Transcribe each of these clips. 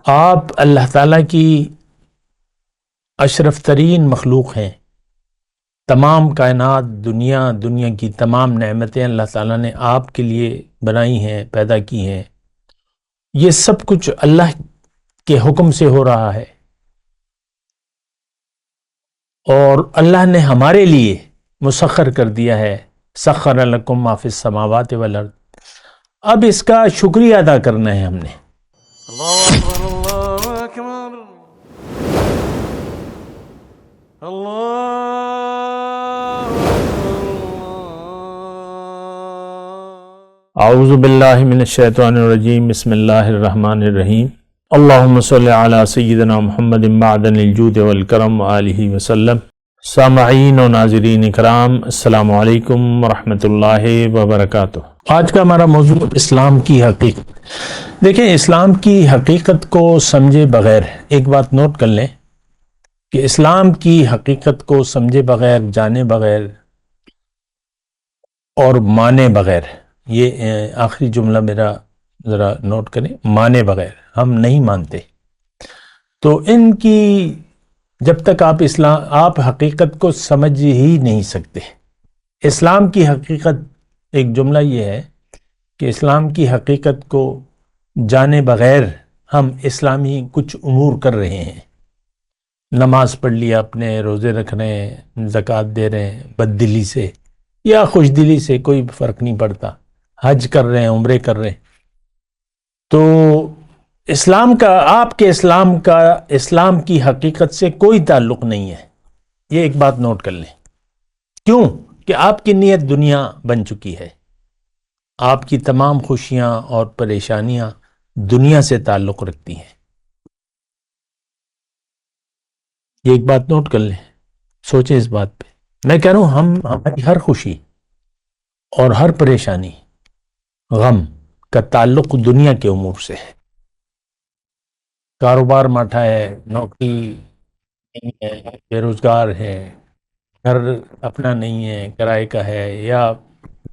آپ اللہ تعالیٰ کی اشرف ترین مخلوق ہیں۔ تمام کائنات، دنیا کی تمام نعمتیں اللہ تعالیٰ نے آپ کے لیے بنائی ہیں، پیدا کی ہیں۔ یہ سب کچھ اللہ کے حکم سے ہو رہا ہے، اور اللہ نے ہمارے لیے مسخر کر دیا ہے۔ سخر لکم ما فی السماوات والارض۔ اب اس کا شکریہ ادا کرنا ہے ہم نے۔ اللہ اکبر اللہ اکبر اللہ اعوذ باللہ من الشیطان الرجیم، بسم اللہ الرحمن الرحیم۔ اللہم صلی علی سیدنا محمد معدن الجود والکرم وآلہ وسلم۔ سامعین و ناظرین کرام، السلام علیکم ورحمۃ اللہ وبرکاتہ۔ آج کا ہمارا موضوع اسلام کی حقیقت۔ دیکھیں، اسلام کی حقیقت کو سمجھے بغیر ایک بات نوٹ کر لیں کہ اسلام کی حقیقت کو سمجھے بغیر، جانے بغیر اور مانے بغیر، یہ آخری جملہ میرا ذرا نوٹ کریں، مانے بغیر، ہم نہیں مانتے۔ تو ان کی جب تک آپ حقیقت کو سمجھ ہی نہیں سکتے۔ اسلام کی حقیقت، ایک جملہ یہ ہے کہ اسلام کی حقیقت کو جانے بغیر ہم اسلامی کچھ امور کر رہے ہیں۔ نماز پڑھ لیا، اپنے روزے رکھ رہے ہیں، زکوٰۃ دے رہے ہیں، بد دلی سے یا خوش دلی سے، کوئی فرق نہیں پڑتا، حج کر رہے ہیں، عمرے کر رہے ہیں۔ تو اسلام کا، آپ کے اسلام کا اسلام کی حقیقت سے کوئی تعلق نہیں ہے۔ یہ ایک بات نوٹ کر لیں۔ کیوں؟ کہ آپ کی نیت دنیا بن چکی ہے۔ آپ کی تمام خوشیاں اور پریشانیاں دنیا سے تعلق رکھتی ہیں۔ یہ ایک بات نوٹ کر لیں، سوچیں اس بات پہ۔ میں کہہ رہا ہوں، ہماری ہر خوشی اور ہر پریشانی، غم کا تعلق دنیا کے امور سے ہے۔ کاروبار ماٹھا ہے، نوکری نہیں ہے، بے روزگار ہے، گھر اپنا نہیں ہے، کرائے کا ہے، یا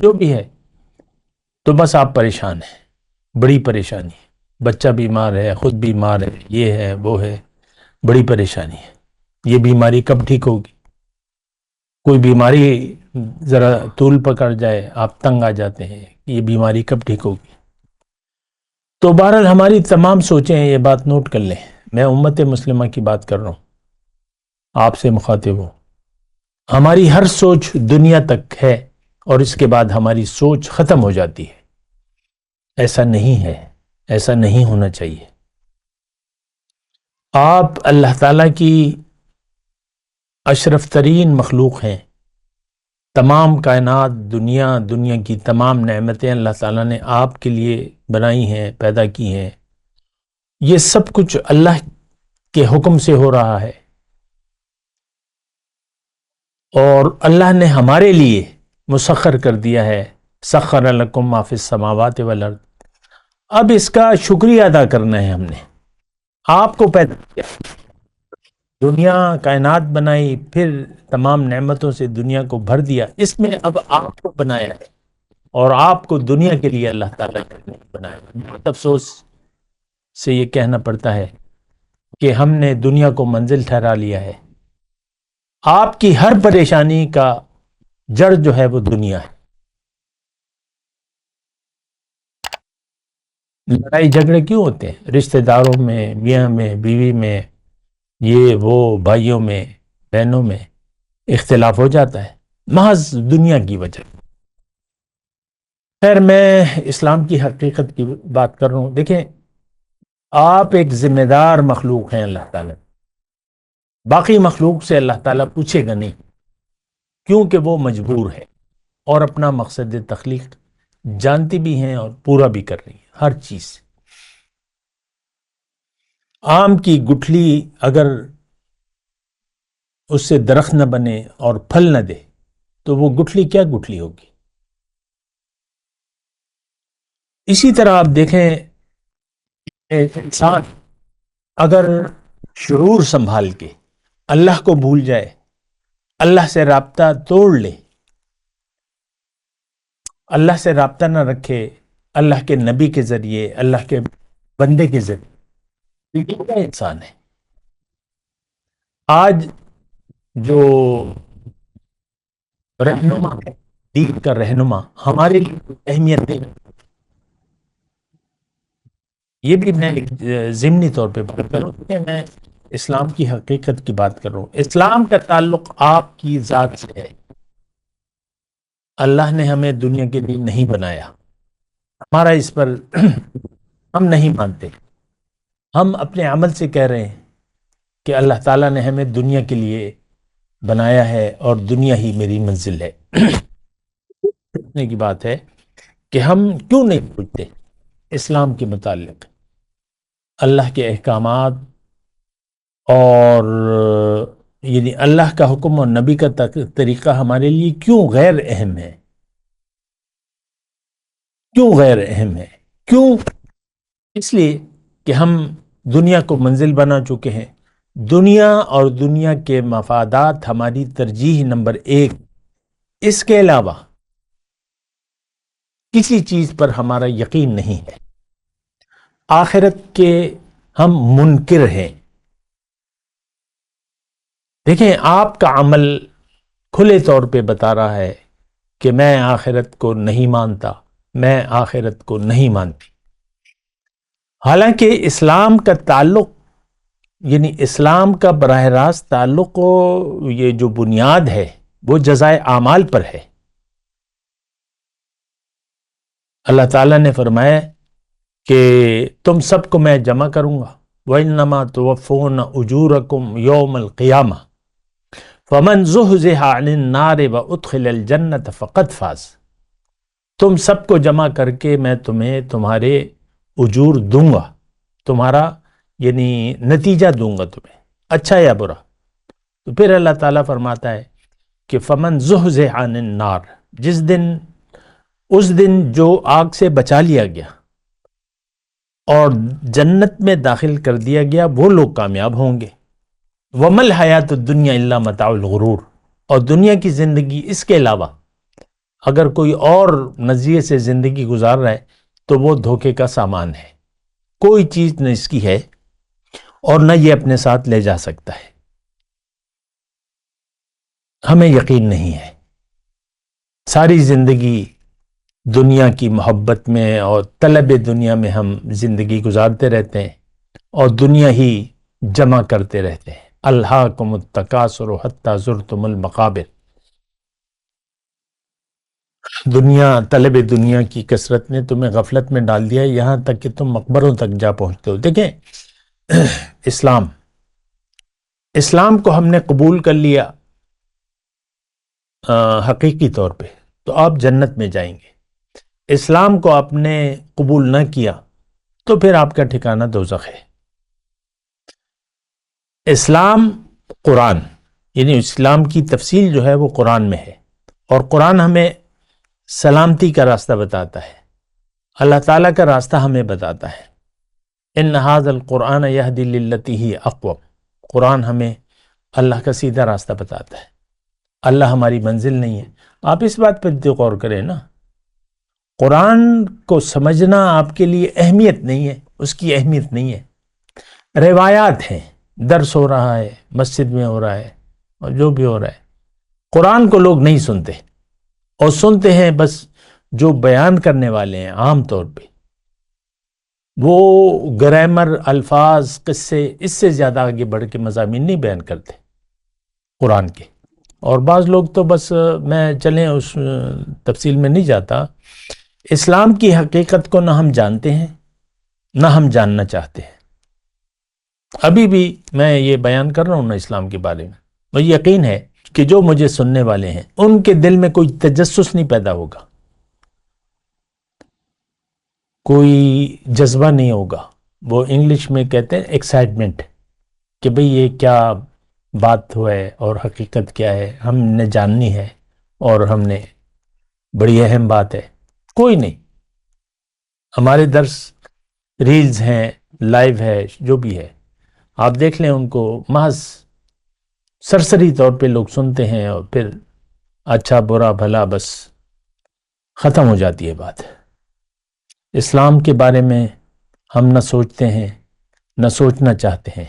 جو بھی ہے، تو بس آپ پریشان ہیں، بڑی پریشانی ہے۔ بچہ بیمار ہے، خود بیمار ہے، یہ ہے، وہ ہے، بڑی پریشانی ہے۔ یہ بیماری کب ٹھیک ہوگی؟ کوئی بیماری ذرا طول پکڑ جائے، آپ تنگ آ جاتے ہیں، یہ بیماری کب ٹھیک ہوگی؟ تو بہرحال ہماری تمام سوچیں، یہ بات نوٹ کر لیں، میں امت مسلمہ کی بات کر رہا ہوں، آپ سے مخاطب ہوں۔ ہماری ہر سوچ دنیا تک ہے، اور اس کے بعد ہماری سوچ ختم ہو جاتی ہے۔ ایسا نہیں ہے، ایسا نہیں ہونا چاہیے۔ آپ اللہ تعالیٰ کی اشرف ترین مخلوق ہیں۔ تمام کائنات، دنیا کی تمام نعمتیں اللہ تعالیٰ نے آپ کے لیے بنائی ہیں، پیدا کی ہیں۔ یہ سب کچھ اللہ کے حکم سے ہو رہا ہے، اور اللہ نے ہمارے لیے مسخر کر دیا ہے۔ سخر لکم ما فی السماوات والارض۔ اب اس کا شکریہ ادا کرنا ہے ہم نے۔ آپ کو پیدا کیا، دنیا کائنات بنائی، پھر تمام نعمتوں سے دنیا کو بھر دیا، اس میں اب آپ کو بنایا ہے، اور آپ کو دنیا کے لیے اللہ تعالیٰ نے نہیں بنایا۔ بہت افسوس سے یہ کہنا پڑتا ہے کہ ہم نے دنیا کو منزل ٹھہرا لیا ہے۔ آپ کی ہر پریشانی کا جڑ جو ہے وہ دنیا ہے۔ لڑائی جھگڑے کیوں ہوتے ہیں؟ رشتہ داروں میں، میاں میں، بیوی میں، یہ وہ، بھائیوں میں، بہنوں میں اختلاف ہو جاتا ہے، محض دنیا کی وجہ۔ خیر، میں اسلام کی حقیقت کی بات کر رہا ہوں۔ دیکھیں، آپ ایک ذمہ دار مخلوق ہیں اللہ تعالیٰ۔ باقی مخلوق سے اللہ تعالیٰ پوچھے گا نہیں، کیونکہ وہ مجبور ہے، اور اپنا مقصد تخلیق جانتی بھی ہیں اور پورا بھی کر رہی ہیں ہر چیز۔ آم کی گٹھلی اگر اس سے درخت نہ بنے اور پھل نہ دے تو وہ گٹھلی کیا گٹھلی ہوگی؟ اسی طرح آپ دیکھیں، ایک انسان اگر شعور سنبھال کے اللہ کو بھول جائے، اللہ سے رابطہ توڑ لے، اللہ سے رابطہ نہ رکھے، اللہ کے نبی کے ذریعے، اللہ کے بندے کے ذریعے، بگڑا انسان ہے. آج جو رہنما ہے، دین کا رہنما، ہمارے لیے اہمیت دے. یہ بھی میں ایک ضمنی طور پہ بات کروں کہ میں اسلام کی حقیقت کی بات کر رہا ہوں. اسلام کا تعلق آپ کی ذات سے ہے. اللہ نے ہمیں دنیا کے لیے نہیں بنایا. ہمارا اس پر ہم نہیں مانتے. ہم اپنے عمل سے کہہ رہے ہیں کہ اللہ تعالیٰ نے ہمیں دنیا کے لیے بنایا ہے اور دنیا ہی میری منزل ہے. پوچھنے کی بات ہے کہ ہم کیوں نہیں پوچھتے اسلام کے متعلق اللہ کے احکامات اور یعنی اللہ کا حکم اور نبی کا طریقہ ہمارے لیے کیوں غیر اہم ہے؟ کیوں غیر اہم ہے؟ کیوں؟ اس لیے کہ ہم دنیا کو منزل بنا چکے ہیں. دنیا اور دنیا کے مفادات ہماری ترجیح نمبر 1. اس کے علاوہ کسی چیز پر ہمارا یقین نہیں ہے. آخرت کے ہم منکر ہیں. دیکھیں، آپ کا عمل کھلے طور پہ بتا رہا ہے کہ میں آخرت کو نہیں مانتا، میں آخرت کو نہیں مانتی. حالانکہ اسلام کا تعلق، یعنی اسلام کا براہ راست تعلق، یہ جو بنیاد ہے وہ جزائے اعمال پر ہے. اللہ تعالیٰ نے فرمایا کہ تم سب کو میں جمع کروں گا. وَإِنَّمَا تُوَفُّونَ أُجُورَكُمْ يَوْمَ الْقِيَامَةِ فَمَنْ زُحْزِحَ عَنِ النَّارِ وَأُدْخِلَ الْجَنَّةَ فَقَدْ فَازَ. تم سب کو جمع کر کے میں تمہیں تمہارے اجور دوں گا، تمہارا یعنی نتیجہ دوں گا تمہیں، اچھا یا برا. تو پھر اللہ تعالیٰ فرماتا ہے کہ فمن زحزح عن النار، اس دن جو آگ سے بچا لیا گیا اور جنت میں داخل کر دیا گیا، وہ لوگ کامیاب ہوں گے. وَمَا الْحَيَاةُ الدُّنْيَا إِلَّا مَتَاعُ الْغُرُورِ. اور دنیا کی زندگی اس کے علاوہ اگر کوئی اور نظریے سے زندگی گزار رہا ہے تو وہ دھوکے کا سامان ہے. کوئی چیز نہ اس کی ہے اور نہ یہ اپنے ساتھ لے جا سکتا ہے. ہمیں یقین نہیں ہے. ساری زندگی دنیا کی محبت میں اور طلب دنیا میں ہم زندگی گزارتے رہتے ہیں اور دنیا ہی جمع کرتے رہتے ہیں. الہاکم التکاثر حتی زرتم المقابر. دنیا، طلب دنیا کی کثرت نے تمہیں غفلت میں ڈال دیا یہاں تک کہ تم مقبروں تک جا پہنچتے ہو. دیکھیں، اسلام کو ہم نے قبول کر لیا حقیقی طور پہ تو آپ جنت میں جائیں گے. اسلام کو آپ نے قبول نہ کیا تو پھر آپ کا ٹھکانہ دوزخ ہے. اسلام، قرآن، یعنی اسلام کی تفصیل جو ہے وہ قرآن میں ہے اور قرآن ہمیں سلامتی کا راستہ بتاتا ہے، اللہ تعالیٰ کا راستہ ہمیں بتاتا ہے. ان ھذا القرآن یہدی للتی ہی اقوم. قرآن ہمیں اللہ کا سیدھا راستہ بتاتا ہے. اللہ ہماری منزل نہیں ہے. آپ اس بات پر غور کریں نا، قرآن کو سمجھنا آپ کے لیے اہمیت نہیں ہے، اس کی اہمیت نہیں ہے. روایات ہیں، درس ہو رہا ہے، مسجد میں ہو رہا ہے اور جو بھی ہو رہا ہے، قرآن کو لوگ نہیں سنتے اور سنتے ہیں بس جو بیان کرنے والے ہیں. عام طور پہ وہ گرامر، الفاظ، قصے، اس سے زیادہ آگے بڑھ کے مضامین نہیں بیان کرتے قرآن کے. اور بعض لوگ تو بس، میں چلیں اس تفصیل میں نہیں جاتا، اسلام کی حقیقت کو نہ ہم جانتے ہیں نہ ہم جاننا چاہتے ہیں. ابھی بھی میں یہ بیان کر رہا ہوں نا اسلام کے بارے میں، مجھے یقین ہے کہ جو مجھے سننے والے ہیں ان کے دل میں کوئی تجسس نہیں پیدا ہوگا، کوئی جذبہ نہیں ہوگا. وہ انگلش میں کہتے ہیں ایکسائٹمنٹ، کہ بھئی یہ کیا بات ہے اور حقیقت کیا ہے، ہم نے جاننی ہے اور ہم نے بڑی اہم بات ہے. کوئی نہیں. ہمارے درس ریلز ہیں، لائیو ہے، جو بھی ہے آپ دیکھ لیں ان کو. محض سرسری طور پہ لوگ سنتے ہیں اور پھر اچھا برا بھلا بس ختم ہو جاتی ہے بات. اسلام کے بارے میں ہم نہ سوچتے ہیں نہ سوچنا چاہتے ہیں.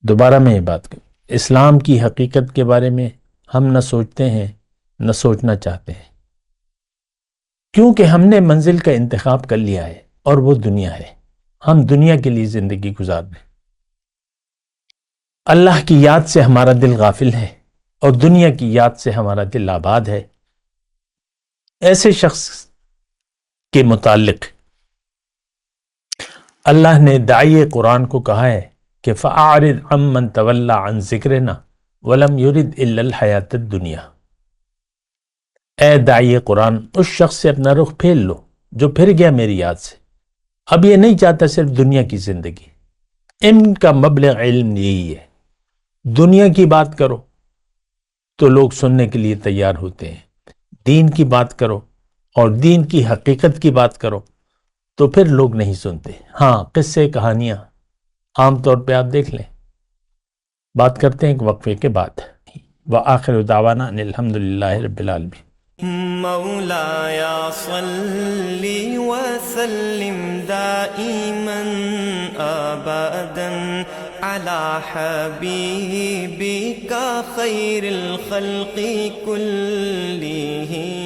دوبارہ میں یہ بات کروں، اسلام کی حقیقت کے بارے میں ہم نہ سوچتے ہیں نہ سوچنا چاہتے ہیں، کیونکہ ہم نے منزل کا انتخاب کر لیا ہے اور وہ دنیا ہے. ہم دنیا کے لیے زندگی گزار رہے ہیں. اللہ کی یاد سے ہمارا دل غافل ہے اور دنیا کی یاد سے ہمارا دل آباد ہے. ایسے شخص کے متعلق اللہ نے داعی قرآن کو کہا ہے کہ فَأَعْرِضْ عَمَّنْ تَوَلَّى عَنْ ذِكْرِنَا وَلَمْ يُرِدْ إِلَّا الْحَيَاةَ الدُّنْيَا. اے داعی قرآن، اس شخص سے اپنا رخ پھیر لو جو پھر گیا میری یاد سے، اب یہ نہیں چاہتا صرف دنیا کی زندگی. ان کا مبلغ علم یہی ہے، دنیا کی بات کرو تو لوگ سننے کے لیے تیار ہوتے ہیں، دین کی بات کرو اور دین کی حقیقت کی بات کرو تو پھر لوگ نہیں سنتے. ہاں، قصے کہانیاں عام طور پہ آپ دیکھ لیں. بات کرتے ہیں ایک وقفے کے بعد. وآخر دعوانا ان الحمدللہ رب العالمین. مولاي صل وسلم دائما ابدا على حبيبك خير الخلق كلهم.